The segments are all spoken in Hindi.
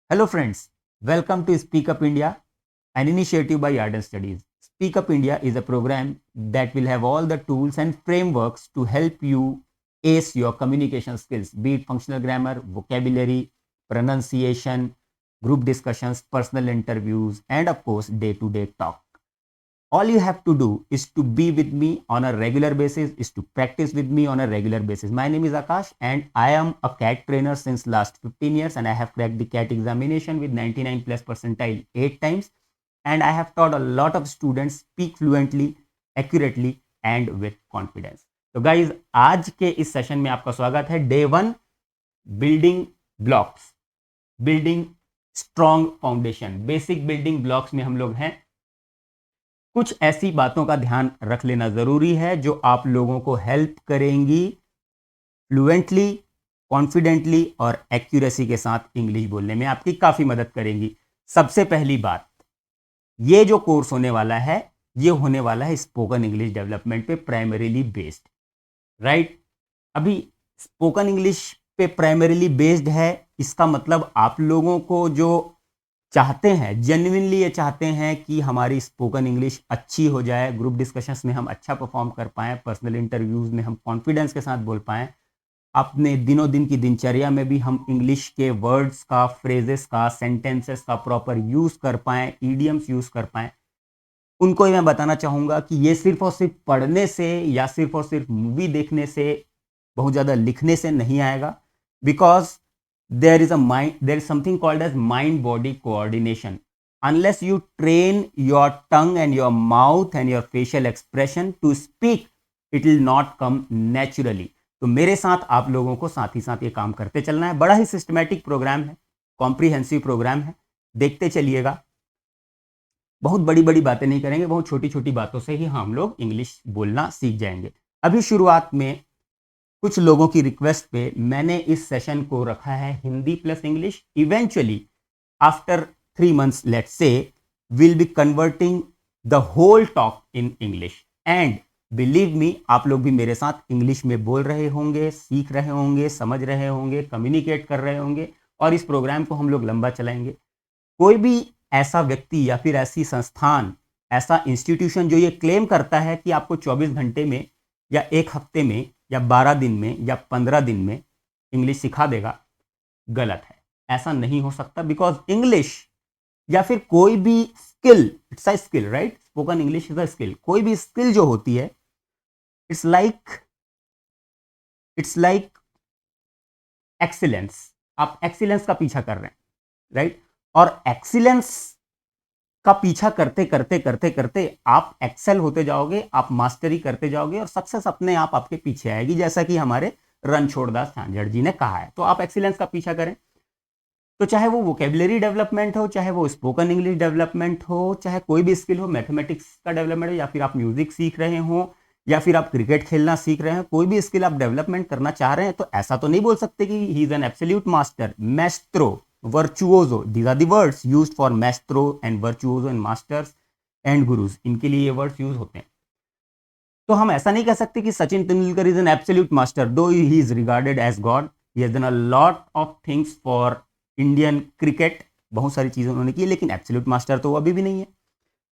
Hello friends, welcome to Speak Up India, an initiative by Arden Studies. Speak Up India is a program that will have all the tools and frameworks to help you ace your communication skills, be it functional grammar, vocabulary, pronunciation, group discussions, personal interviews, and of course, day-to-day talk. All you have to do is to be with me on a regular basis, is to practice with me on a regular basis. My name is Akash and I am a cat trainer since last 15 years, and I have cracked the cat examination with 99 plus percentile 8 times, and I have taught a lot of students speak fluently, accurately and with confidence. तो गाइज, आज के इस सेशन में आपका स्वागत है. Day 1, building blocks, building strong foundation, basic building blocks में हम लोग हैं. कुछ ऐसी बातों का ध्यान रख लेना जरूरी है जो आप लोगों को हेल्प करेंगी फ्लुएंटली, कॉन्फिडेंटली और एक्यूरेसी के साथ इंग्लिश बोलने में आपकी काफी मदद करेंगी. सबसे पहली बात, ये जो कोर्स होने वाला है ये होने वाला है स्पोकन इंग्लिश डेवलपमेंट पे प्राइमरीली बेस्ड, राइट. अभी स्पोकन इंग्लिश पे प्राइमरीली बेस्ड है, इसका मतलब आप लोगों को जो चाहते हैं, जेन्युइनली ये चाहते हैं कि हमारी स्पोकन इंग्लिश अच्छी हो जाए, ग्रुप डिस्कशंस में हम अच्छा परफॉर्म कर पाएँ, पर्सनल इंटरव्यूज में हम कॉन्फिडेंस के साथ बोल पाएँ, अपने दिनों दिन की दिनचर्या में भी हम इंग्लिश के वर्ड्स का, फ्रेजेस का, सेंटेंसेस का प्रॉपर यूज़ कर पाएँ, ईडियम्स यूज़ कर पाएँ. उनको ही मैं बताना चाहूँगा कि ये सिर्फ और सिर्फ पढ़ने से या सिर्फ और सिर्फ मूवी देखने से, बहुत ज़्यादा लिखने से नहीं आएगा. Because there is something called as mind body coordination. Unless you train your tongue and your mouth and your facial expression to speak, it will not come naturally. तो मेरे साथ आप लोगों को साथ ही साथ ये काम करते चलना है. बड़ा ही सिस्टमैटिक प्रोग्राम है, कॉम्प्रिहेंसिव प्रोग्राम है, देखते चलिएगा. बहुत बड़ी बड़ी बातें नहीं करेंगे, बहुत छोटी छोटी बातों से ही हम लोग इंग्लिश बोलना सीख जाएंगे. अभी शुरुआत में कुछ लोगों की रिक्वेस्ट पे मैंने इस सेशन को रखा है Hindi plus English. Eventually after 3 months, let's say, will be converting the whole talk in English. And believe me, आप लोग भी मेरे साथ इंग्लिश में बोल रहे होंगे, सीख रहे होंगे, समझ रहे होंगे, कम्युनिकेट कर रहे होंगे, और इस प्रोग्राम को हम लोग लंबा चलाएंगे. कोई भी ऐसा व्यक्ति या फिर ऐसी संस्थान, ऐसा इंस्टीट्यूशन जो ये क्लेम करता है कि आपको 24 घंटे में या एक हफ्ते में या 12 दिन में या 15 दिन में इंग्लिश सिखा देगा, गलत है. ऐसा नहीं हो सकता. बिकॉज इंग्लिश या फिर कोई भी skill, it's a skill, right. Spoken English is a skill. कोई भी स्किल जो होती है, इट्स लाइक एक्सीलेंस. आप एक्सीलेंस का पीछा कर रहे हैं, राइट. और एक्सीलेंस का पीछा करते करते करते करते आप एक्सेल होते जाओगे, आप मास्टरी करते जाओगे और सक्सेस अपने आप आपके पीछे आएगी, जैसा कि हमारे रणछोड़दास झांझड़ जी ने कहा है. तो आप एक्सीलेंस का पीछा करें. तो चाहे वो वोकेबलरी डेवलपमेंट हो, चाहे वो स्पोकन इंग्लिश डेवलपमेंट हो, चाहे कोई भी स्किल हो, मैथमेटिक्स का डेवलपमेंट हो, या फिर आप म्यूजिक सीख रहे हो, या फिर आप क्रिकेट खेलना सीख रहे हैं, कोई भी स्किल आप डेवलपमेंट करना चाह रहे हैं, तो ऐसा तो नहीं बोल सकते कि he is an absolute master, Maestro, virtuoso. These are the words used for maestro and virtuoso and masters and gurus. इनके लिए ये वर्ड्स यूज होते हैं. तो हम ऐसा नहीं कह सकते कि Sachin Tendulkar is an absolute master, though he is regarded as god. He has done a lot of things for Indian cricket, बहुत सारी चीजें उन्होंने की, लेकिन एब्सोल्यूट मास्टर तो वो अभी भी नहीं है.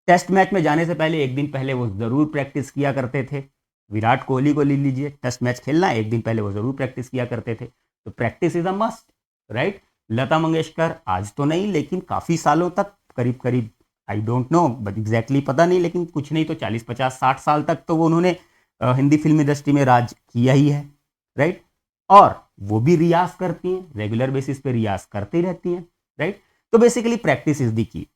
टेस्ट मैच में जाने से पहले एक दिन पहले वो जरूर प्रैक्टिस किया करते थे. विराट कोहली को ले लीजिए, टेस्ट मैच खेलना एक दिन पहले वो जरूर प्रैक्टिस किया करते थे. तो practice is a must, right. Lata Mangeshkar आज तो नहीं, लेकिन काफी सालों तक, करीब करीब, I don't know but exactly पता नहीं, लेकिन कुछ नहीं तो 40 50 60 साल तक तो वो उन्होंने हिंदी फिल्म इंडस्ट्री में राज किया ही है, राइट. और वो भी रियाज करती हैं, रेगुलर बेसिस पे रियाज करती रहती हैं, राइट. तो basically practice is the key.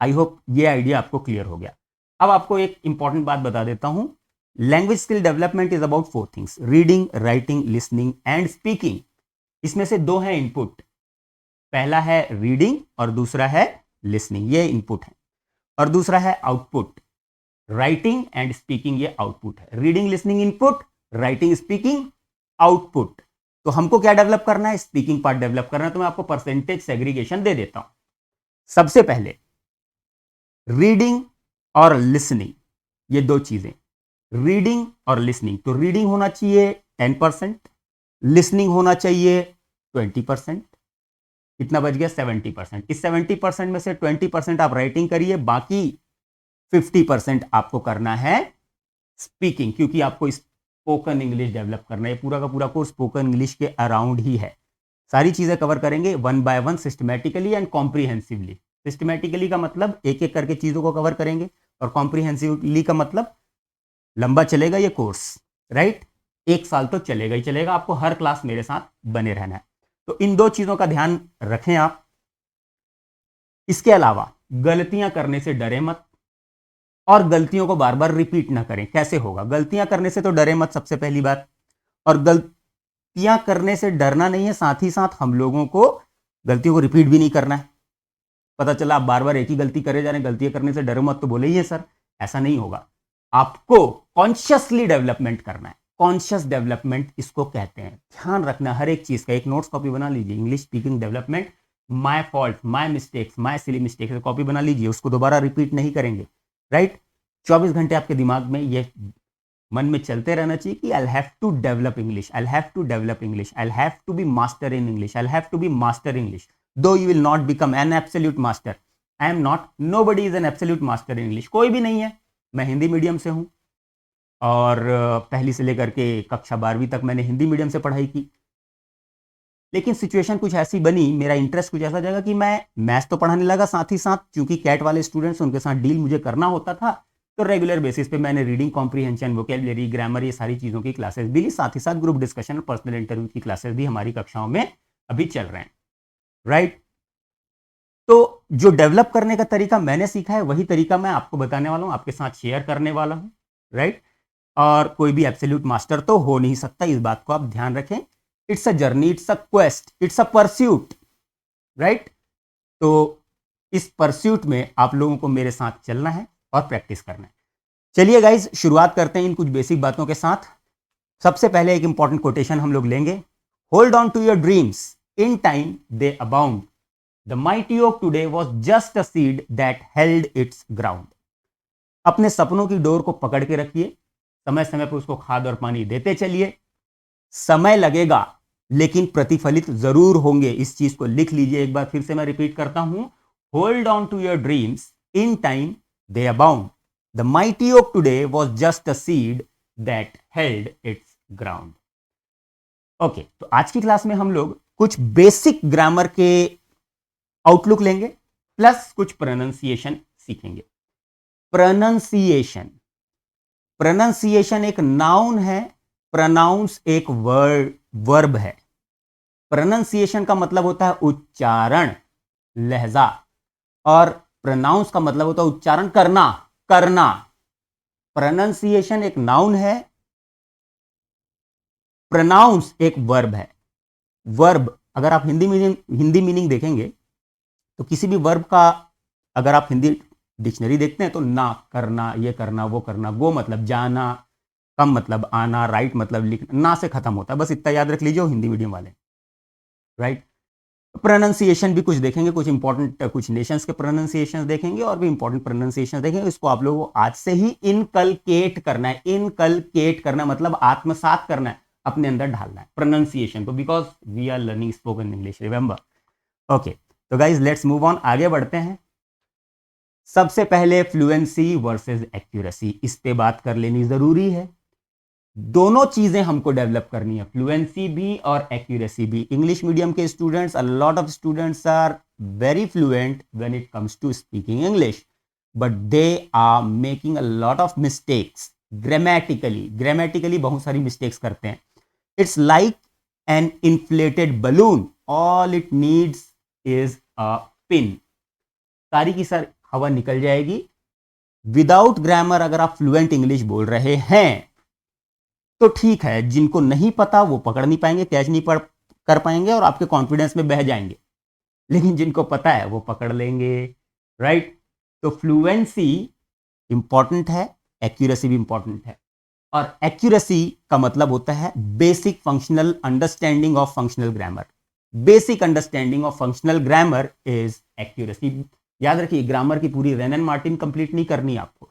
I hope ये आइडिया आपको क्लियर हो गया. अब आपको एक इंपॉर्टेंट बात बता देता हूं. Language skill development is about 4 things: reading, writing, listening and speaking. इसमें से 2 है इनपुट. पहला है रीडिंग और दूसरा है लिसनिंग, ये इनपुट है. और दूसरा है आउटपुट. राइटिंग एंड स्पीकिंग ये आउटपुट है. Reading, listening input, writing, speaking output. तो हमको क्या डेवलप करना है? स्पीकिंग पार्ट डेवलप करना है. तो मैं आपको परसेंटेज सेग्रीगेशन दे देता हूं. सबसे पहले रीडिंग और लिसनिंग, ये 2 चीजें. रीडिंग और लिसनिंग, तो रीडिंग होना चाहिए 10%, लिसनिंग होना चाहिए 20%. कितना बच गया 70%। इस 70% में से 20% आप राइटिंग करिए, बाकी 50% आपको करना है स्पीकिंग, क्योंकि आपको स्पोकन इंग्लिश डेवलप करना है। पूरा का पूरा कोर्स स्पोकन इंग्लिश के अराउंड ही है। सारी चीजें कवर करेंगे one by one, systematically and comprehensively. Systematically का मतलब एक एक करके चीजों को कवर करेंगे, और कॉम्प्रीहेंसिवली का मतलब लंबा चलेगा ये कोर्स, राइट? 1 साल तो चलेगा ही चलेगा, आपको हर क्लास मेरे साथ बने रहना है। तो इन 2 चीजों का ध्यान रखें आप। इसके अलावा गलतियां करने से डरे मत, और गलतियों को बार बार रिपीट ना करें। कैसे होगा? गलतियां करने से तो डरे मत, सबसे पहली बात। और गलतियां करने से डरना नहीं है, साथ ही साथ हम लोगों को गलतियों को रिपीट भी नहीं करना है। पता चला आप बार बार एक ही गलती करे जा रहे हैं, गलतियां करने से डरो मत तो बोले ही है सर, ऐसा नहीं होगा। आपको कॉन्शियसली डेवलपमेंट करना है। कॉन्शियस डेवलपमेंट इसको कहते हैं। ध्यान रखना हर एक चीज का। एक नोट्स कॉपी बना लीजिए, English speaking development, my fault, my mistakes, my silly mistakes, copy बना लीजिए, उसको दोबारा रिपीट नहीं करेंगे, राइट? 24 घंटे आपके दिमाग में ये मन में चलते रहना चाहिए कि I have to develop English, I have to develop English, I have to be master in English, I have to be master English, though you will not become an absolute master. I am not, nobody is an absolute master in English, कोई भी नहीं है। मैं हिंदी मीडियम से हूं, और पहली से लेकर के कक्षा 12वीं तक मैंने हिंदी मीडियम से पढ़ाई की। लेकिन सिचुएशन कुछ ऐसी बनी, मेरा इंटरेस्ट कुछ ऐसा जगह कि मैं मैथ्स तो पढ़ाने लगा, साथ ही साथ क्योंकि कैट वाले स्टूडेंट्स उनके साथ डील मुझे करना होता था, तो रेगुलर बेसिस पे मैंने रीडिंग कॉम्प्रीहेंशन, वोकेबलरी, ग्रामर, ये सारी चीज़ों की क्लासेस भी ली। साथ ही साथ ग्रुप डिस्कशन और पर्सनल इंटरव्यू की क्लासेस भी हमारी कक्षाओं में अभी चल रहे हैं, राइट? तो जो डेवलप करने का तरीका मैंने सीखा है, वही तरीका मैं आपको बताने वाला हूँ, आपके साथ शेयर करने वाला हूँ, राइट? और कोई भी एब्सोल्यूट मास्टर तो हो नहीं सकता, इस बात को आप ध्यान रखें। It's a journey, it's a quest, it's a pursuit, right? तो इस परस्यूट में आप लोगों को मेरे साथ चलना है और प्रैक्टिस करना है। चलिए गाइज, शुरुआत करते हैं इन कुछ बेसिक बातों के साथ। सबसे पहले एक इंपॉर्टेंट कोटेशन हम लोग लेंगे। Hold on to your dreams, in time they abound, the mighty oak today was just a seed that held its ground. अपने सपनों की डोर को पकड़ के रखिए, समय समय पर उसको खाद और पानी देते चलिए। समय लगेगा लेकिन प्रतिफलित जरूर होंगे। इस चीज को लिख लीजिए, एक बार फिर से मैं रिपीट करता हूं। Hold on to your dreams, in time they abound, the mighty oak today was just a seed that held its ground. Okay, तो आज की क्लास में हम लोग कुछ बेसिक ग्रामर के आउटलुक लेंगे, प्लस कुछ प्रोनाउंसिएशन सीखेंगे। प्रोनाउंसिएशन, प्रोनाउंसिएशन एक नाउन है, प्रोनाउंस एक वर्ब है। प्रोनाउंसिएशन का मतलब होता है उच्चारण, लहजा, और प्रोनाउंस का मतलब होता है उच्चारण करना, करना। प्रोनाउंसिएशन एक नाउन है, प्रोनाउंस एक वर्ब है। वर्ब, अगर आप हिंदी मीनिंग देखेंगे तो किसी भी वर्ब का अगर आप हिंदी डिक्शनरी देखते हैं तो ना, करना, ये करना, वो करना, गो मतलब जाना, कम मतलब आना, राइट मतलब लिखना, ना से खत्म होता है। बस इतना याद रख लीजिए हिंदी मीडियम वाले, राइट? प्रोनाउंसिएशन भी कुछ देखेंगे, कुछ इंपॉर्टेंट, कुछ नेशंस के प्रोनाउंसिएशन देखेंगे और भी इंपॉर्टेंट प्रोनाउंसिएशन देखेंगे। इसको आप लोगों को आज से ही इनकलकेट करना है। इनकलकेट करना मतलब आत्मसात करना है, अपने अंदर ढालना है प्रोनाउंसिएशन को, because we are learning spoken English, remember. Okay, तो गाइज लेट्स मूव ऑन, आगे बढ़ते हैं। सबसे पहले फ्लुएंसी वर्सेस एक्यूरेसी, इस पे बात कर लेनी जरूरी है। दोनों चीजें हमको डेवलप करनी है, फ्लुएंसी भी और एक्यूरेसी भी। इंग्लिश मीडियम के students, a lot of students are very fluent when it comes to speaking English, but they are making a lot of mistakes grammatically बहुत सारी मिस्टेक्स करते हैं। It's like an inflated balloon, all it needs is a pin. सारी की सारी हवा निकल जाएगी। विदाउट ग्रामर अगर आप फ्लुएंट इंग्लिश बोल रहे हैं तो ठीक है, जिनको नहीं पता वो पकड़ नहीं पाएंगे, कैच नहीं कर पाएंगे और आपके कॉन्फिडेंस में बह जाएंगे। लेकिन जिनको पता है वो पकड़ लेंगे, राइट? तो फ्लुएंसी इंपॉर्टेंट है, एक्यूरेसी भी इंपॉर्टेंट है। और एक्यूरेसी का मतलब होता है basic functional understanding of functional grammar. Basic understanding of functional grammar is accuracy. याद रखिए, ग्रामर की पूरी रेन एंड मार्टिन कंप्लीट नहीं करनी आपको,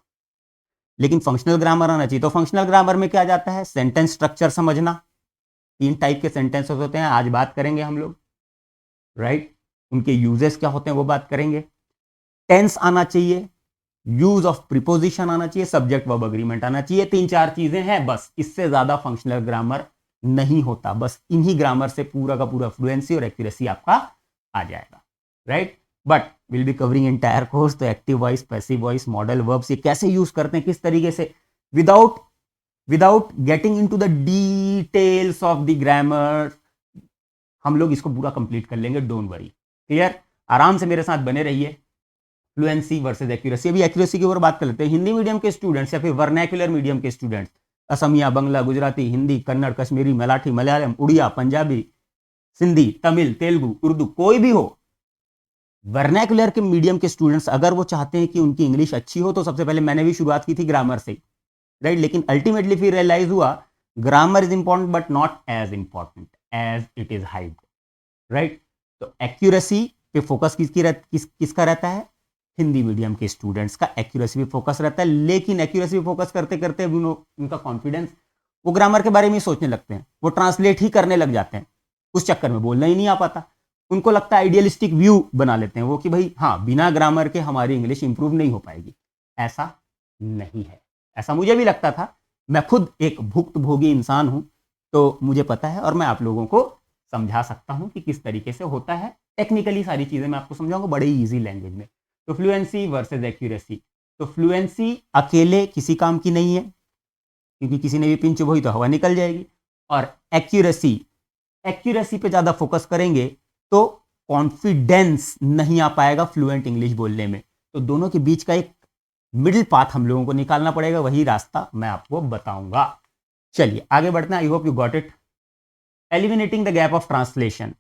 लेकिन फंक्शनल ग्रामर आना चाहिए। तो फंक्शनल ग्रामर में क्या जाता है? सेंटेंस स्ट्रक्चर समझना। 3 टाइप के सेंटेंसेस होते हैं, आज बात करेंगे हम लोग, राइट? उनके यूजेस क्या होते हैं वो बात करेंगे। टेंस आना चाहिए, यूज ऑफ प्रीपोजिशन आना चाहिए, सब्जेक्ट वर्ब अग्रीमेंट आना चाहिए। 3-4 चीजें हैं बस, इससे ज्यादा फंक्शनल ग्रामर नहीं होता। बस इन्हीं ग्रामर से पूरा का पूरा फ्लुएंसी और एक्यूरेसी आपका आ जाएगा, right. But will be covering entire course. तो active voice, passive voice, modal verbs ये कैसे यूज करते हैं, किस तरीके से, without getting into the details of the grammar, हम लोग इसको पूरा कंप्लीट कर लेंगे, डोंट वरी। क्लियर, आराम से मेरे साथ बने रहिए। Fluency versus accuracy. अभी एक्यूरेसी की ओर बात कर लेते हैं। हिंदी मीडियम के स्टूडेंट्स या फिर वर्नैक्युलर मीडियम के स्टूडेंट्स, असमिया, बंगला, गुजराती, हिंदी, कन्नड़, कश्मीरी, मराठी, मलयालम, उड़िया, पंजाबी, सिंधी, तमिल, तेलुगु, उर्दू, कोई भी हो, वर्नैक्युलर के मीडियम के स्टूडेंट्स अगर वो चाहते हैं कि उनकी इंग्लिश अच्छी हो, तो सबसे पहले मैंने भी शुरुआत की थी ग्रामर से, राइट। लेकिन अल्टीमेटली फिर रियलाइज हुआ grammar is important but not as important as it is hide, right. तो एक्यूरेसी पे फोकस किसका रहता है, हिंदी मीडियम के स्टूडेंट्स का एक्यूरेसी पे फोकस रहता है। लेकिन एक्यूरेसी पे फोकस करते करते उनका कॉन्फिडेंस, वो ग्रामर के बारे में सोचने लगते हैं, वो ट्रांसलेट ही करने लग जाते हैं, उस चक्कर में बोलना ही नहीं आ पाता। उनको लगता है, आइडियलिस्टिक व्यू बना लेते हैं वो कि भाई हाँ, बिना ग्रामर के हमारी इंग्लिश इंप्रूव नहीं हो पाएगी। ऐसा नहीं है, ऐसा मुझे भी लगता था। मैं खुद एक भुक्तभोगी इंसान हूं, तो मुझे पता है और मैं आप लोगों को समझा सकता हूं कि किस तरीके से होता है। टेक्निकली सारी चीजें मैं आपको समझाऊंगा बड़े इजी लैंग्वेज में। तो फ्लुएंसी वर्सेस एक्यूरेसी। तो फ्लुएंसी अकेले किसी काम की नहीं है, क्योंकि किसी ने भी पिन चुभोई तो हवा निकल जाएगी। और एक्यूरेसी पे ज्यादा फोकस करेंगे तो कॉन्फिडेंस नहीं आ पाएगा फ्लुएंट इंग्लिश बोलने में। तो दोनों के बीच का एक मिडिल पाथ हम लोगों को निकालना पड़ेगा, वही रास्ता मैं आपको बताऊंगा। चलिए आगे बढ़ते हैं। I hope you got it. Eliminating the gap of translation.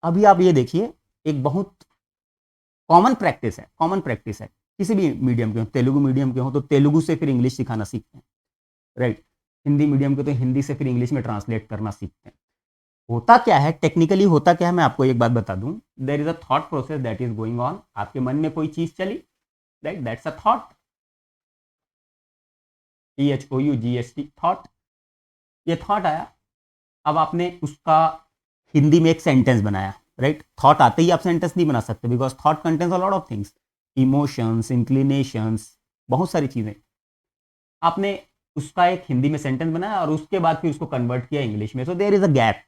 अभी आप ये देखिए, एक बहुत कॉमन प्रैक्टिस है, किसी भी मीडियम के हो, तेलुगु मीडियम के हो तो तेलुगु से फिर इंग्लिश सिखाना सीखते हैं, राइट। हिंदी मीडियम के तो हिंदी से फिर इंग्लिश में ट्रांसलेट करना सीखते हैं। होता क्या है, टेक्निकली होता क्या है, मैं आपको एक बात बता दूं। There is a thought process that is going on. आपके मन में कोई चीज चली, right, that's a thought, THOUGHT, thought. ये थॉट आया, अब आपने उसका हिंदी में एक सेंटेंस बनाया, राइट। थॉट आते ही आप सेंटेंस नहीं बना सकते, because thought contains a lot of things, emotions, inclinations, बहुत सारी चीजें। आपने उसका एक हिंदी में सेंटेंस बनाया और उसके बाद फिर उसको कन्वर्ट किया इंग्लिश में, so there is a gap,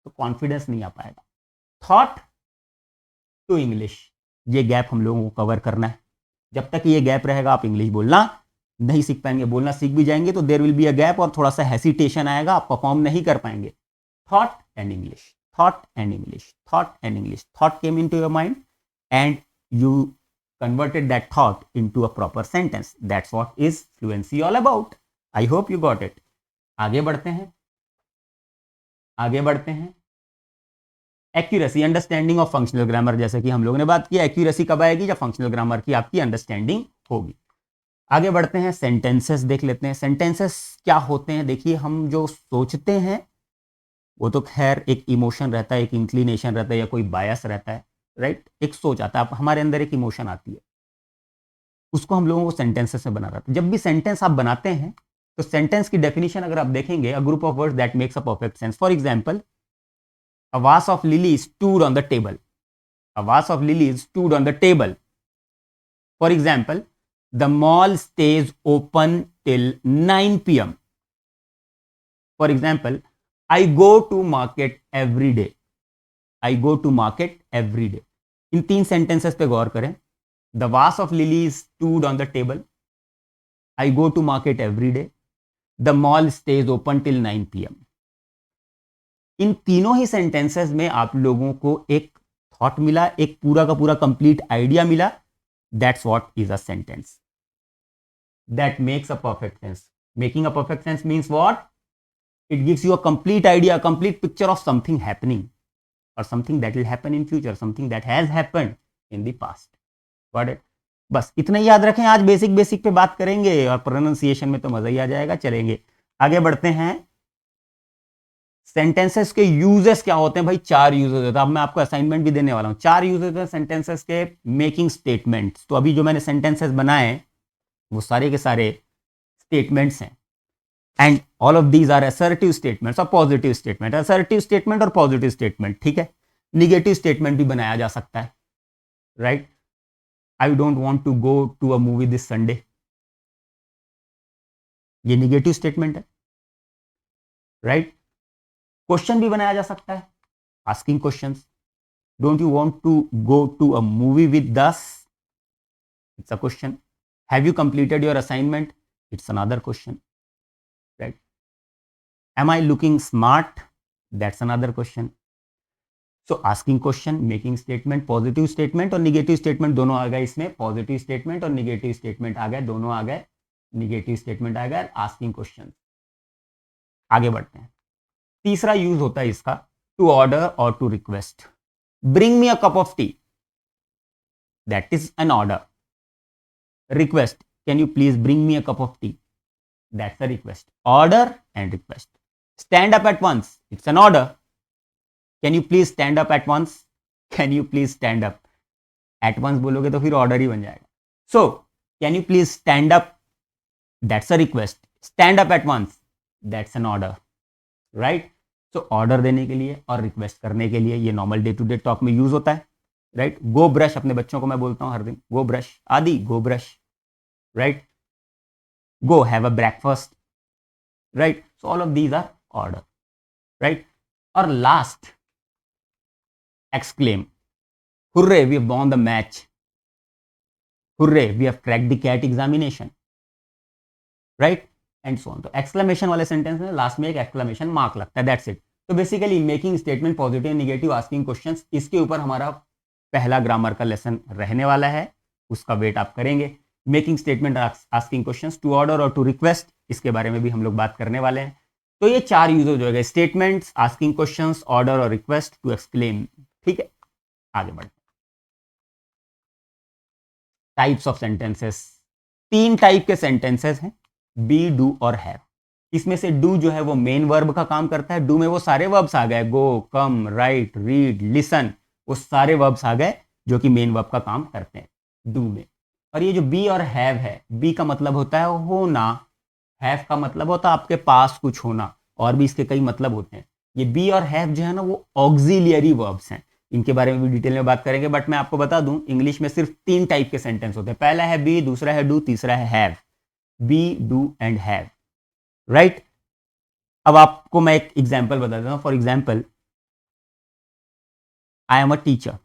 तो कॉन्फिडेंस नहीं आ पाएगा। थॉट टू इंग्लिश, ये गैप हम लोगों को कवर करना है। जब तक ये गैप रहेगा आप इंग्लिश बोलना नहीं सीख पाएंगे। बोलना सीख भी जाएंगे तो there will be a gap और थोड़ा सा हेसिटेशन आएगा, आप परफॉर्म नहीं कर पाएंगे। Thought and English, thought and English, thought and English. Thought came into your mind and you converted that thought into a proper sentence. That's what is fluency all about. I hope you got it. आगे बढ़ते हैं। Accuracy, understanding of functional grammar. जैसे कि हम लोगों ने बात की, एक्यूरेसी कब आएगी, जब फंक्शनल ग्रामर की आपकी अंडरस्टैंडिंग होगी। आगे बढ़ते हैं, सेंटेंसेस देख लेते हैं। सेंटेंसेस क्या होते हैं, देखिए हम जो सोचते हैं वो तो खैर एक इमोशन रहता है, एक इंक्लिनेशन रहता है या कोई बायस रहता है, राइट। एक सोच आता है, हमारे अंदर एक इमोशन आती है, उसको हम लोगों को सेंटेंसेस में बनाना रहता है। जब भी सेंटेंस आप बनाते हैं तो सेंटेंस की डेफिनेशन अगर आप देखेंगे, a group of words that makes a perfect sense. For example, a vase of lilies stood on the table. A vase of lilies stood on the table. For example, the mall stays open till 9 p.m. For example, I go to market every day. I go to market every day. In 3 sentences पे गौर करें। The vase of lilies stood on the table. I go to market every day. The mall stays open till 9 p.m. इन तीनों ही सेंटेंसेस में आप लोगों को एक थॉट मिला, एक पूरा का पूरा कंप्लीट आइडिया मिला। That's what is a sentence that makes a perfect sense. Making a perfect sense means what? It gives you a complete idea, complete picture of something happening और something that will happen in future, something that has happened in the past. Got it? बस इतना याद रखें। आज बेसिक पे बात करेंगे और प्रोनाउंसिएशन में तो मजा ही आ जाएगा। चलेंगे आगे बढ़ते हैं। सेंटेंसेस के यूजेस क्या होते हैं भाई? 4 यूजेस होते हैं। अब मैं आपको असाइनमेंट भी देने वाला हूं। 4 यूजेस हैं सेंटेंसेस के। मेकिंग स्टेटमेंट्स, तो अभी जो मैंने सेंटेंसेस बनाए वो सारे के सारे स्टेटमेंट्स हैं। And all of these are assertive statements और पॉजिटिव स्टेटमेंट। असर्टिव स्टेटमेंट और पॉजिटिव स्टेटमेंट, ठीक है। निगेटिव स्टेटमेंट भी बनाया जा सकता है, right? I don't want to go to a movie this Sunday, ये निगेटिव स्टेटमेंट है, राइट? क्वेश्चन भी बनाया जा सकता है, asking questions. Don't you want to go to a movie with us, it's a question. Have you completed your assignment, it's another question, right? Am I looking smart, that's another question. So asking question, making statement, positive statement और निगेटिव स्टेटमेंट दोनों आ गए इसमें. पॉजिटिव स्टेटमेंट और निगेटिव स्टेटमेंट आ गए, दोनों आ गए. निगेटिव स्टेटमेंट आ गया, आस्किंग क्वेश्चन. आगे बढ़ते हैं. तीसरा यूज होता है इसका, टू ऑर्डर और to request. Bring me a cup of tea, that is an order. Request, can you please bring me a cup of tea, that's a request. Order and request. Stand up at once, it's an order. Can you please stand up at once, can you please stand up. At once बोलोगे तो फिर ऑर्डर ही बन जाएगा. So can you please stand up, that's a request. Stand up at once, that's an order, right? So order देने के लिए और रिक्वेस्ट करने के लिए ये normal day to day talk में यूज होता है, राइट? गो ब्रश, अपने बच्चों को मैं बोलता हूं हर दिन, गो ब्रश. आदि, go brush, right? Go have a breakfast, right? So all of these are order, right? और last, exclaim, hurray, we have won the match, hurray, we have cracked the CAT examination, right? And so on. तो exclamation वाले सेंटेंस में लास्ट में एक exclamation मार्क लगता है, दैट्स इट. तो basically making statement, positive, negative, asking questions, इसके ऊपर हमारा पहला ग्रामर का लेसन रहने वाला है, उसका वेट आप करेंगे. Making statement, asking questions, to order और टू रिक्वेस्ट, इसके बारे में भी हम लोग बात करने वाले हैं. तो ये चार यूजेज हो गए, स्टेटमेंट्स, आस्किंग क्वेश्चंस, ऑर्डर और रिक्वेस्ट, टू एक्सक्लेम. ठीक है, आगे बढ़ते. टाइप्स ऑफ सेंटेंसेस, तीन टाइप के सेंटेंसेस हैं, बी, डू और हैव. इसमें से डू जो है वो मेन वर्ब का काम करता है. डू में वो सारे वर्ब्स आ गए, गो, कम, राइट, रीड, लिसन, वो सारे वर्ब्स आ गए जो कि मेन वर्ब का काम करते हैं डू में. और ये जो बी और हैव है, बी का मतलब होता है होना, हैव का मतलब होता है आपके पास कुछ होना, और भी इसके कई मतलब होते हैं. ये बी और हैव जो है ना वो ऑक्सिलियरी वर्ब्स हैं, इनके बारे में भी डिटेल में बात करेंगे. बट मैं आपको बता दूं, इंग्लिश में सिर्फ तीन टाइप के सेंटेंस होते हैं. पहला है बी, दूसरा है डू, तीसरा है have. Be, do and have, right? अब आपको मैं एक एग्जांपल बता देता हूं. For example, I am a teacher.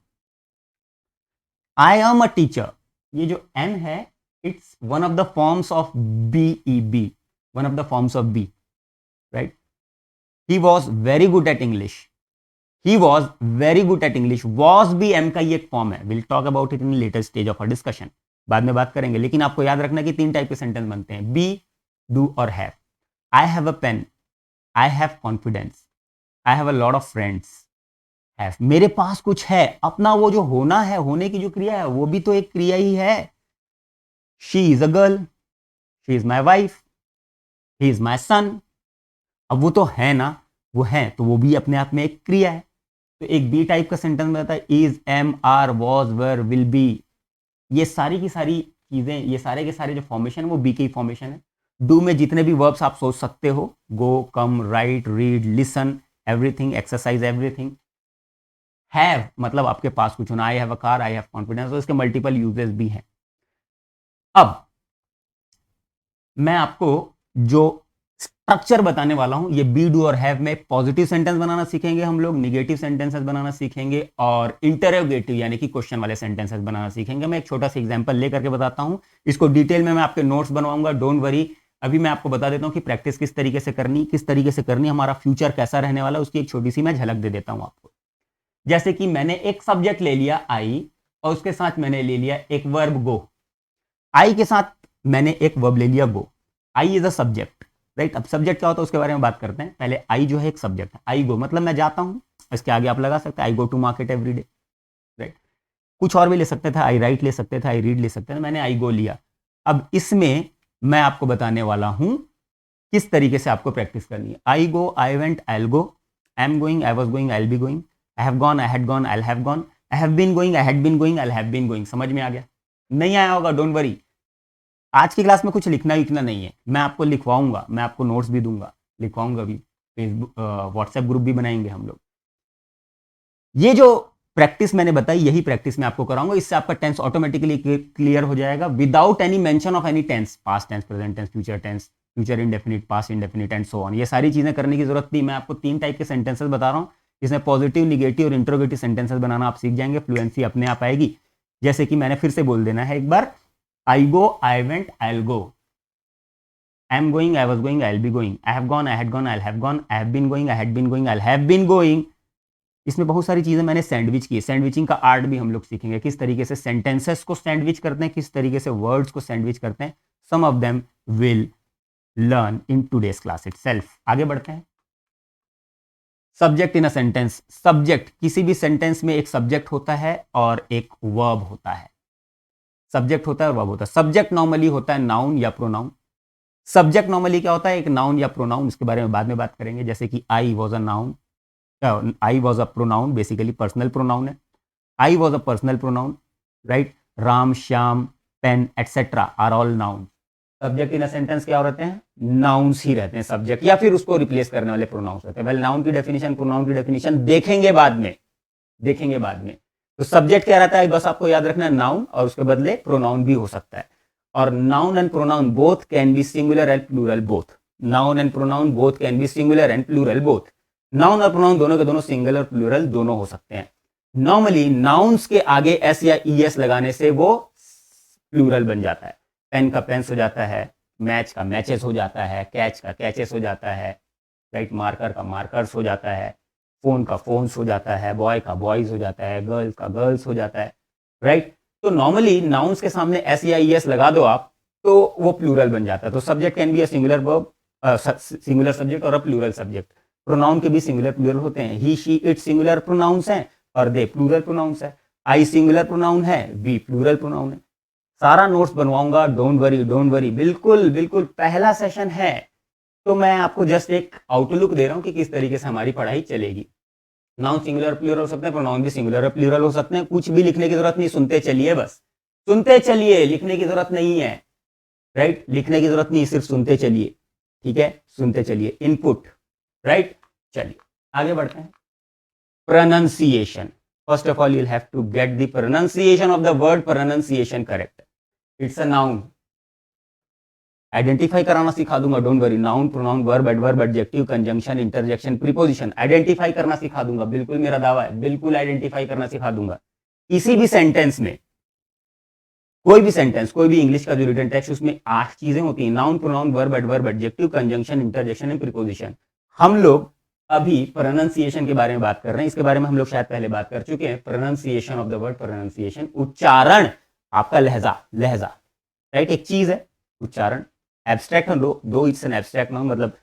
I am a teacher, ये जो एम है, it's one of the forms of B E be, one of the forms of be, right? He was very good at English, he was very good at English. was भी m का ही एक फॉर्म है. we'll talk about it in later stage of our discussion, बाद में बात करेंगे. लेकिन आपको याद रखना कि तीन टाइप के सेंटेंस बनते हैं, बी, डू और have. I have a pen, I have confidence, I have a lot of friends. Have, मेरे पास कुछ है, अपना वो जो होना है, होने की जो क्रिया है वो भी तो एक क्रिया ही है. She is a girl, she is my wife, he is my son. अब वो तो है ना, वो है तो वो भी अपने आप में एक क्रिया है. तो एक बी टाइप का सेंटेंस में आता है is, am, are, was, were, will be. ये सारी की सारी चीजें, ये सारे के सारे जो फॉर्मेशन है वो बी की फॉर्मेशन है. डू में जितने भी वर्ब्स आप सोच सकते हो, go, come, write, read, listen, everything, exercise, everything. Have मतलब आपके पास कुछ होना, I have a car, I have confidence. तो इसके मल्टीपल यूजेस भी हैं. अब मैं आपको जो स्ट्रक्चर बताने वाला हूं, ये बी, डू और हैव में पॉजिटिव सेंटेंस बनाना सीखेंगे हम लोग, निगेटिव सेंटेंसेस बनाना सीखेंगे, और इंटरोगेटिव यानी कि क्वेश्चन वाले सेंटेंसेस बनाना सीखेंगे. मैं एक छोटा सा एग्जांपल लेकर के बताता हूं, इसको डिटेल में मैं आपके नोट्स बनवाऊंगा, डोंट वरी. अभी मैं आपको बता देता हूं कि प्रैक्टिस किस तरीके से करनी, किस तरीके से करनी, हमारा फ्यूचर कैसा रहने वाला है, उसकी एक छोटी सी मैं झलक दे देता हूं आपको. जैसे कि मैंने एक सब्जेक्ट ले लिया आई, और उसके साथ मैंने ले लिया एक वर्ब गो. आई के साथ मैंने एक वर्ब ले लिया गो. I is a subject, right? अब सब्जेक्ट क्या होता है उसके बारे में बात करते हैं. पहले आई जो है एक सब्जेक्ट है. आई गो मतलब मैं जाता हूं, इसके आगे आप लगा सकते हैं I go to market every day, right? कुछ और भी ले सकते थे, आई राइट ले सकते थे, आई रीड ले सकते थे. मैंने आई गो लिया. अब इसमें मैं आपको बताने वाला हूं किस तरीके से आपको प्रैक्टिस करनी है. I go, I went, I will go, I am going, I was going, I will be going, I have gone, I had gone, I will have gone, I have been going, I had been going, I will have been going. समझ में आ गया? नहीं आया होगा, डोंट वरी. आज की क्लास में कुछ लिखना लिखना नहीं है, मैं आपको लिखवाऊंगा, मैं आपको नोट्स भी दूंगा, लिखवाऊंगा भी. फेसबुक, व्हाट्सएप ग्रुप भी बनाएंगे हम लोग. ये जो प्रैक्टिस मैंने बताई, यही प्रैक्टिस मैं आपको कराऊंगा, इससे आपका टेंस ऑटोमेटिकली क्लियर हो जाएगा without any mention of any tense, past tense, present tense, tense, future indefinite, past indefinite and so on. ये सारी चीजें करने की जरूरत नहीं। मैं आपको 3 टाइप के सेंटेंसेस बता रहा हूं, इसमें पॉजिटिव, निगेटिव और इंट्रोगेटिव सेंटेंसेस बनाना आप सीख जाएंगे, फ्लुएंसी अपने आप आएगी। जैसे कि मैंने फिर से बोल देना है एक बार, I go, I went, I will go, I am going, I was going, I will be going, I have gone, I had gone, I have gone, I have been going, I had been going, I have been going. इसमें बहुत सारी चीजें मैंने सैंडविच की। सैंडविचिंग का आर्ट भी हम लोग सीखेंगे, किस तरीके से सेंटेंसेस को सैंडविच करते हैं, किस तरीके से वर्ड्स को सैंडविच करते हैं। Some of them will learn in today's class itself. आगे बढ़ते हैं। Subject in a sentence. Subject, किसी भी सेंटेंस में एक सब्जेक्ट होता है और एक वर्ब होता है। सब्जेक्ट होता है और वर्ब होता है। सब्जेक्ट नॉर्मली होता है नाउन या प्रोनाउन। सब्जेक्ट नॉर्मली क्या होता है, एक नाउन या प्रोनाउन, इसके बारे में बाद में बात करेंगे। जैसे कि I was a noun, I was a pronoun, basically personal pronoun है। I was a personal pronoun, right. Ram, Shyam, pen etcetera are all noun. Subject in a sentence क्या रहते हैं, नाउन्स ही रहते हैं सब्जेक्ट, या फिर उसको रिप्लेस करने वाले प्रोनाउंस रहते हैं। वेल, नाउन की डेफिनेशन, प्रोनाउन की डेफिनेशन देखेंगे बाद में, देखेंगे बाद में। तो सब्जेक्ट क्या रहता है, बस आपको याद रखना है नाउन, और उसके बदले प्रोनाउन भी हो सकता है। और noun and pronoun both can be singular and plural both. Noun and pronoun both can be singular and plural both. Noun और प्रोनाउन दोनों के दोनों सिंगल और प्लूरल दोनों हो सकते हैं। नॉर्मली नाउन्स के आगे एस या ईएस लगाने से वो प्लूरल बन जाता है। पेन का पेन्स हो जाता है, मैच का मैचेस हो जाता है, कैच का कैचेस हो जाता है, राइट। मार्कर का मार्कर्स हो जाता है, फोन का फोन्स हो जाता है, बॉय का बॉयज हो जाता है, गर्ल्स का गर्ल्स हो जाता है, राइट। तो नॉर्मली नाउन्स के सामने एस या ईएस लगा दो आप, तो वो प्लूरल बन जाता है। तो subject can be a singular verb, singular subject और अ प्लूरल सब्जेक्ट। प्रोनाउन के भी सिंगुलर प्लूरल होते हैं। He, she, it singular pronouns हैं और दे प्लूरल प्रोनाउंस है। आई सिंगुलर प्रोनाउन है, वी प्लूरल प्रोनाउन है। सारा नोट्स बनवाऊंगा, डोंट वरी, डोंट वरी, बिल्कुल बिल्कुल। पहला सेशन है तो मैं आपको जस्ट एक आउटलुक दे रहा हूं कि किस तरीके से हमारी पढ़ाई चलेगी। नाउन सिंगुलर प्लूरल हो सकते हैं, प्रोनाउन भी सिंगुलर और प्लूरल हो सकते हैं। कुछ भी लिखने की जरूरत नहीं, सुनते चलिए, बस सुनते चलिए, लिखने की जरूरत नहीं है, राइट। लिखने की जरूरत नहीं, सिर्फ सुनते चलिए, ठीक है, सुनते चलिए। Input, right. चलिए आगे बढ़ते हैं। Pronunciation. First of all, you'll have to get the pronunciation of the word pronunciation correct. It's a noun. Identify कराना सिखा दूंगा, don't worry. Noun, pronoun, verb, adverb, adjective, conjunction, interjection, preposition, identify करना सिखा दूंगा। बिल्कुल मेरा दावा है, बिल्कुल आइडेंटिफाई करना सिखा दूंगा। किसी भी सेंटेंस में, कोई भी सेंटेंस, कोई भी इंग्लिश का जो रिटन टेक्स्ट, उसमें 8 चीजें होती हैं, noun, pronoun, verb, adverb, adjective, conjunction, interjection and preposition. हम लोग अभी प्रोनाउंसिएशन के बारे में बात कर रहे हैं। इसके बारे में हम लोग शायद पहले बात कर चुके हैं। Pronunciation of the word, pronunciation, उच्चारण, आपका लहजा, लहजा, राइट। एक चीज है उच्चारण, एब्स्ट्रैक्ट हम लोग, दो इट्स एन एब्स्ट्रैक्ट नाउन, मतलब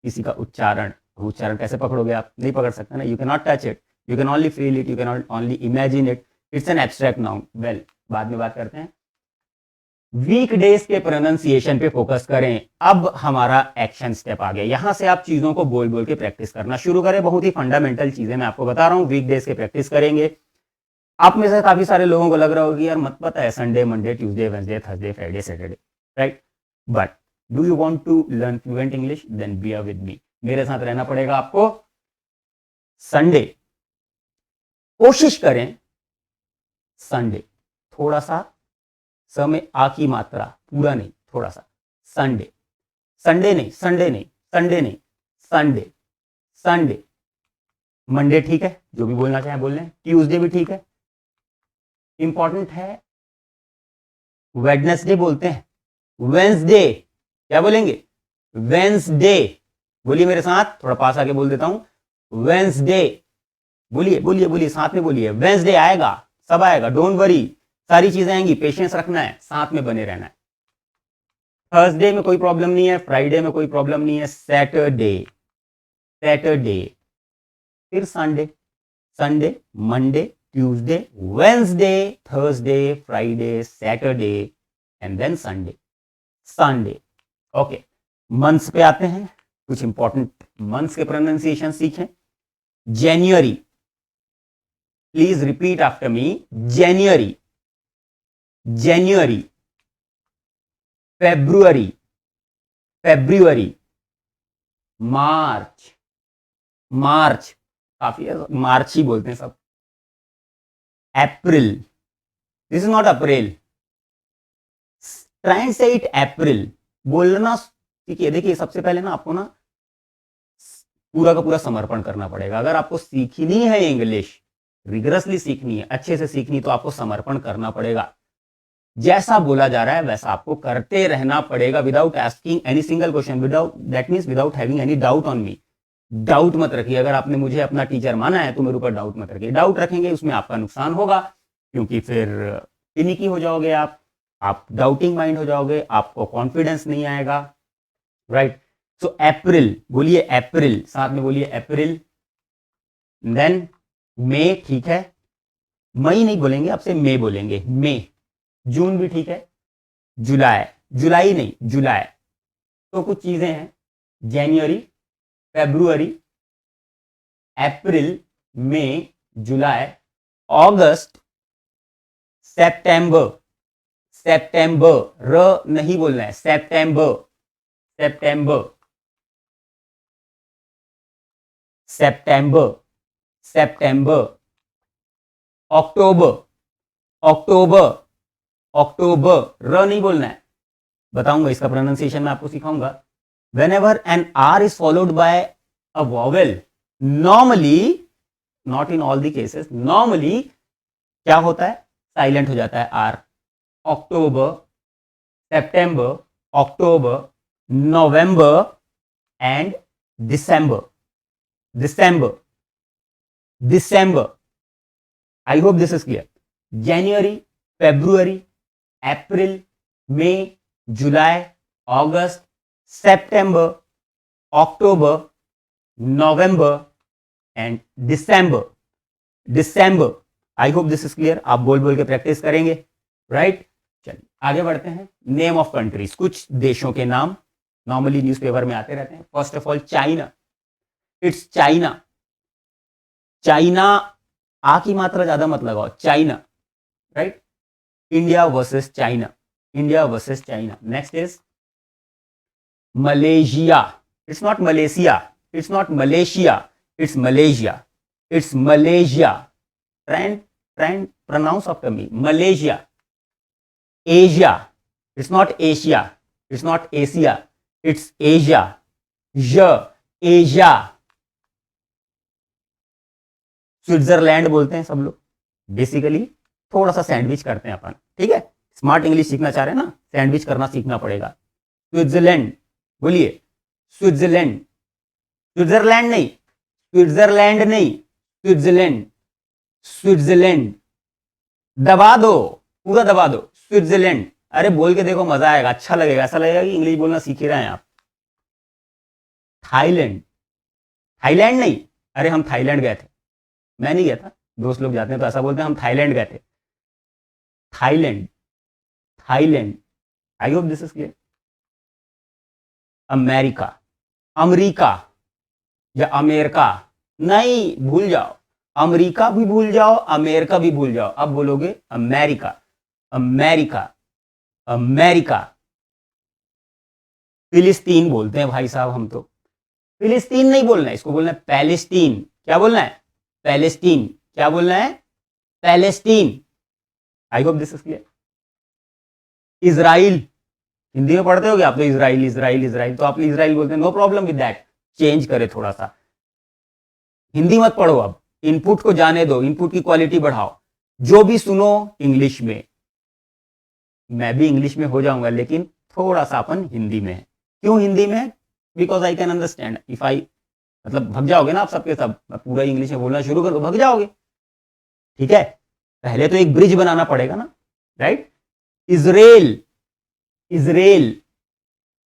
किसी का उच्चारण। उच्चारण कैसे पकड़ोगे आप, नहीं पकड़ सकते ना, you can not touch it, you can only feel it, you can only imagine it, it's an abstract noun. Well, बाद में बात करते हैं। वीकडेज के प्रोनाउंसिएशन पे फोकस करें। अब हमारा एक्शन स्टेप आ गया, यहां से आप चीजों को बोल बोल के प्रैक्टिस करना शुरू करें। बहुत ही फंडामेंटल चीजें मैं आपको बता रहा हूं, वीकडेज के प्रैक्टिस करेंगे। आप में से काफी सारे लोगों को लग रहा होगा यार मत पता है Sunday, Monday, Tuesday, Wednesday, Thursday, Friday, Saturday, right. But do you want to learn fluent English, then bear with me, मेरे साथ रहना पड़ेगा आपको। संडे कोशिश करें, संडे थोड़ा सा समय आ की मात्रा, पूरा नहीं, थोड़ा सा। संडे, संडे नहीं, संडे नहीं, संडे नहीं, संडे, संडे। मंडे ठीक है, जो भी बोलना चाहे बोल लें। ट्यूसडे भी ठीक है। इंपॉर्टेंट है वेडनेसडे बोलते हैं, वेंसडे क्या बोलेंगे, वेंसडे। बोलिए मेरे साथ, थोड़ा पास आके बोल देता हूं, वेंसडे। बोलिए बोलिए बोलिए, साथ में बोलिए, वेंसडे आएगा, सब आएगा, डोंट वरी, सारी चीजें आएंगी, पेशेंस रखना है, साथ में बने रहना है। थर्सडे में कोई प्रॉब्लम नहीं है, फ्राइडे में कोई प्रॉब्लम नहीं है, सैटरडे, सैटरडे, फिर Sunday, Sunday, Monday, Tuesday, Wednesday, Thursday, Friday, Saturday and then Sunday, Sunday. Okay, months पे आते हैं। कुछ इंपॉर्टेंट मंथ्स के प्रोनाउंसिएशन सीखें। January, please repeat after me, January, January. February, February. March, March, काफी मार्च ही बोलते हैं सब। April, this is not April, try and say it April बोलना सीखिए। देखिए सबसे पहले ना आपको ना पूरा का पूरा समर्पण करना पड़ेगा। अगर आपको सीखनी है इंग्लिश, रिगरसली सीखनी है, अच्छे से सीखनी, तो आपको समर्पण करना पड़ेगा। जैसा बोला जा रहा है वैसा आपको करते रहना पड़ेगा, without asking any single question, without that means without having any doubt on me. Doubt मत रखिए। अगर आपने मुझे अपना टीचर माना है तो मेरे ऊपर डाउट मत रखिए। डाउट रखेंगे उसमें आपका नुकसान होगा, क्योंकि फिर फिनिकी हो जाओगे आप डाउटिंग माइंड हो जाओगे, आपको कॉन्फिडेंस नहीं आएगा, राइट। सो अप्रैल बोलिए, अप्रैल साथ में बोलिए अप्रैल। देन मई, ठीक है, मई नहीं बोलेंगे, आपसे मई बोलेंगे, मई। जून भी ठीक है, जुलाई, जुलाई नहीं जुलाई। तो कुछ चीजें हैं, जनवरी, February, April, May, July, August, सितंबर, सितंबर, र नहीं बोलना है, सितंबर, सितंबर, सितंबर, सितंबर, अक्टूबर, अक्टूबर, अक्टूबर, र नहीं बोलना है, बताऊंगा इसका प्रोनाउंसिएशन मैं आपको सिखाऊंगा। whenever an r is followed by a vowel, normally, not in all the cases, normally क्या होता है, साइलेंट हो जाता है R. October, September, October, November and December, December, December. I hope this is clear. January, February, April, May, July, August, September, October, November and December, December. I hope this is clear. आप बोल बोल के प्रैक्टिस करेंगे, राइट। चलिए आगे बढ़ते हैं। नेम ऑफ कंट्रीज, कुछ देशों के नाम नॉर्मली न्यूज़पेपर में आते रहते हैं। First of all China, it's China, China, आ की मात्रा ज्यादा मत लगाओ, China, right. India versus China, India versus China. Next is Malaysia, it's not Malaysia, it's not Malaysia, it's Malaysia, it's Malaysia. Try pronounce after me, Malaysia. Asia, it's not Asia, it's not Asia, it's Asia. Asia. Switzerland बोलते हैं सब लोग, बेसिकली थोड़ा सा सैंडविच करते हैं अपन, ठीक है। स्मार्ट इंग्लिश सीखना चाह रहे हैं ना, सैंडविच करना सीखना पड़ेगा। स्विट्जरलैंड बोलिए, स्विट्जरलैंड, स्विट्जरलैंड नहीं, स्विट्जरलैंड नहीं, स्विट्जरलैंड, स्विट्जरलैंड। दबा दो, पूरा दबा दो, स्विट्जरलैंड। अरे बोल के देखो, मजा आएगा, अच्छा लगेगा, ऐसा लगेगा कि इंग्लिश बोलना सीख ही रहे हैं आप। थाईलैंड, थाईलैंड नहीं, अरे हम थाईलैंड गए थे, मैं नहीं गया था, दोस्त लोग जाते हैं तो ऐसा बोलते हैं हम थाईलैंड गए थे। Thailand, Thailand. I hope this is clear. America, America या अमेरिका नहीं, भूल जाओ, अमेरिका भी भूल जाओ, अमेरिका भी भूल जाओ, अब बोलोगे अमेरिका, अमेरिका, अमेरिका। फिलिस्तीन बोलते हैं भाई साहब हम तो, फिलिस्तीन नहीं बोलना है, इसको बोलना है पैलेस्टीन। क्या बोलना है, पैलेस्टीन। क्या बोलना है, Palestine. I hope this is clear. Israel, Hindi में पढ़ते हो आप तो, इजराइल, इजराइल, इजराइल, तो आप इजराइल बोलते हैं, no problem with that, change करे थोड़ा सा, हिंदी मत पढ़ो, अब इनपुट को जाने दो, इनपुट की क्वालिटी बढ़ाओ, जो भी सुनो इंग्लिश में। मैं भी इंग्लिश में हो जाऊंगा, लेकिन थोड़ा सा अपन हिंदी में है। क्यों हिंदी में है, because I can understand. If I, मतलब भग जाओगे ना आप सबके सब, मैं पूरा इंग्लिश में बोलना शुरू कर तो भग जाओगे, ठीक है। पहले तो एक ब्रिज बनाना पड़ेगा ना, right. Israel, Israel,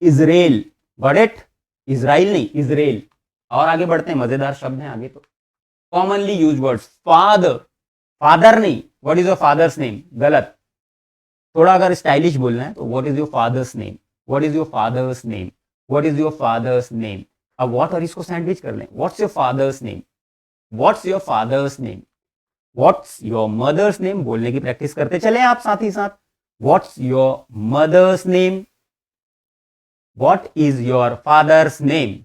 Israel, got it, Israel नहीं, इजराइल। और आगे बढ़ते हैं, मजेदार शब्द हैं आगे तो। Commonly use words, father, father नहीं, what is your father's name, गलत। थोड़ा अगर स्टाइलिश बोलना है तो what is your father's name, what is your father's name, what is your father's name. अब व्हाट और इसको सैंडविच कर लें, what's your father's name, what's your father's name, what's your mother's name. बोलने की प्रैक्टिस करते चले आप साथ ही साथ। What's your mother's name, what is your father's name.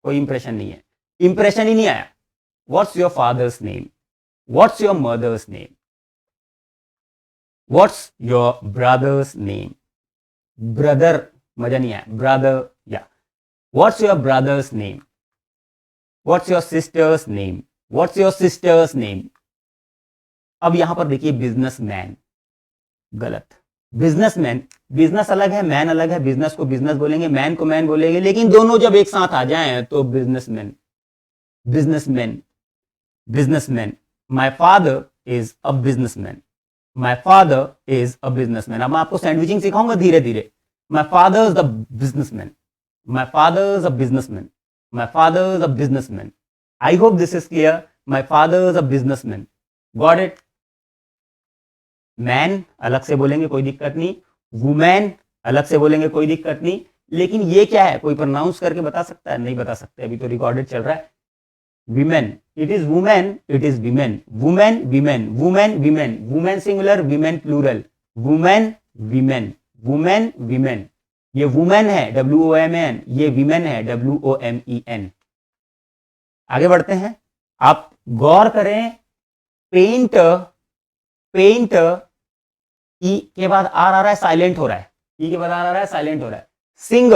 कोई इंप्रेशन नहीं है, इंप्रेशन ही नहीं आया। What's your father's name, what's your mother's name, what's your brother's name, brother मजा नहीं आया, ब्रदर या what's your brother's name, what's your sister's name, what's your sister's name. अब यहां पर देखिए बिजनेसमैन, गलत, बिजनेसमैन, बिजनेस अलग है, मैन अलग है, बिजनेस को बिजनेस बोलेंगे, मैन को मैन बोलेंगे, लेकिन दोनों जब एक साथ आ जाएं तो businessman, businessman, businessman. My father is a businessman, my father is a businessman. अब मैं आपको सैंडविचिंग सिखाऊंगा धीरे धीरे। My father is a businessman, my father is a businessman, my father is a businessman. I hope this is clear. My father is a businessman, got it. Man अलग से बोलेंगे, कोई दिक्कत नहीं, वुमेन अलग से बोलेंगे, कोई दिक्कत नहीं, लेकिन ये क्या है, कोई प्रोनाउंस करके बता सकता है? नहीं बता सकते, अभी तो रिकॉर्डेड चल रहा है। Women, it is woman, it is women, woman women, woman women, woman singular, women plural, woman women, woman women. ये वुमेन है WOMN, ये विमेन है WOMEN। आगे बढ़ते हैं, आप गौर करें, पेंट, पेंट, ई के बाद आर आ रहा है, साइलेंट हो रहा है, ई के बाद आर आ रहा है, साइलेंट हो रहा है। सिंग,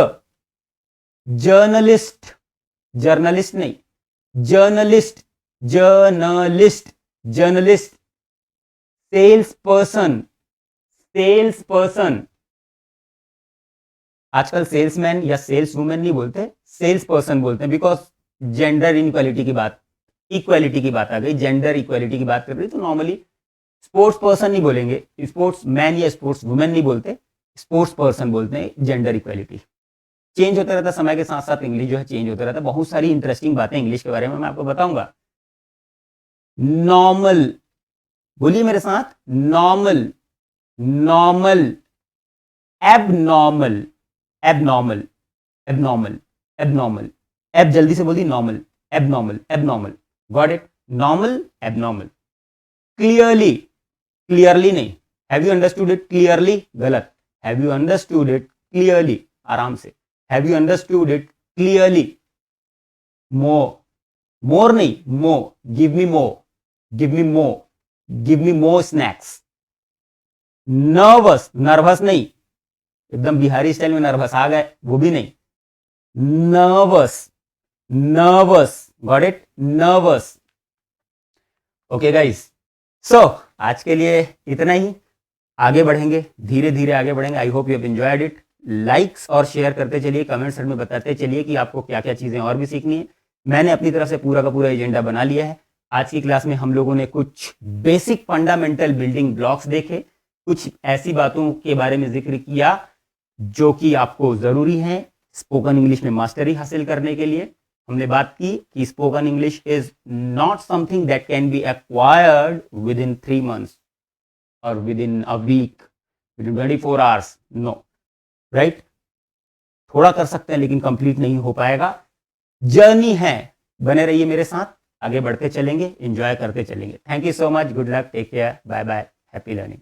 जर्नलिस्ट, जर्नलिस्ट नहीं, journalist, journalist, journalist. Sales person, sales person. आजकल सेल्समैन या सेल्स वुमेन नहीं बोलते, सेल्स पर्सन बोलते हैं, बिकॉज जेंडर इनक्वालिटी की बात, इक्वालिटी की बात आ गई, जेंडर इक्वालिटी की बात कर रही, तो नॉर्मली स्पोर्ट्स पर्सन नहीं बोलेंगे, स्पोर्ट्स मैन या स्पोर्ट्स वुमेन नहीं बोलते, स्पोर्ट्स पर्सन बोलते हैं। जेंडर इक्वालिटी चेंज होता रहता है समय के साथ साथ, इंग्लिश जो है चेंज होता रहता है। बहुत सारी इंटरेस्टिंग बातें इंग्लिश के बारे में मैं आपको बताऊंगा। नॉर्मल, बोलिए मेरे साथ, normal, normal, abnormal, abnormal, abnormal, abnormal, ab जल्दी से बोलिए, normal, abnormal, abnormal, got it, normal, abnormal. Clearly, clearly नहीं, have you understood it clearly, गलत, have you understood it clearly, आराम से, have you understood it clearly. More, more नहीं, more, give me more, give me more, give me more snacks. Nervous, nervous नहीं, एकदम बिहारी स्टाइल में नर्वस आ गए, वो भी नहीं, nervous, nervous, got it, nervous. Okay guys, so आज के लिए इतना ही, आगे बढ़ेंगे, धीरे धीरे आगे बढ़ेंगे। I hope you have enjoyed it. Likes और शेयर करते चलिए, कमेंट सेक्शन में बताते चलिए कि आपको क्या क्या चीजें और भी सीखनी है। मैंने अपनी तरफ से पूरा का पूरा एजेंडा बना लिया है। आज की क्लास में हम लोगों ने कुछ बेसिक फंडामेंटल बिल्डिंग ब्लॉक्स देखे, कुछ ऐसी बातों के बारे में जिक्र किया जो कि आपको जरूरी है स्पोकन इंग्लिश में मास्टरी हासिल करने के लिए। हमने बात की कि spoken English is not something that can be acquired within 3 months और within a week, within 24 hours, no, right. थोड़ा कर सकते हैं लेकिन कंप्लीट नहीं हो पाएगा। जर्नी है, बने रहिए मेरे साथ, आगे बढ़ते चलेंगे, एंजॉय करते चलेंगे। Thank you so much, good luck, take care, bye bye, happy learning.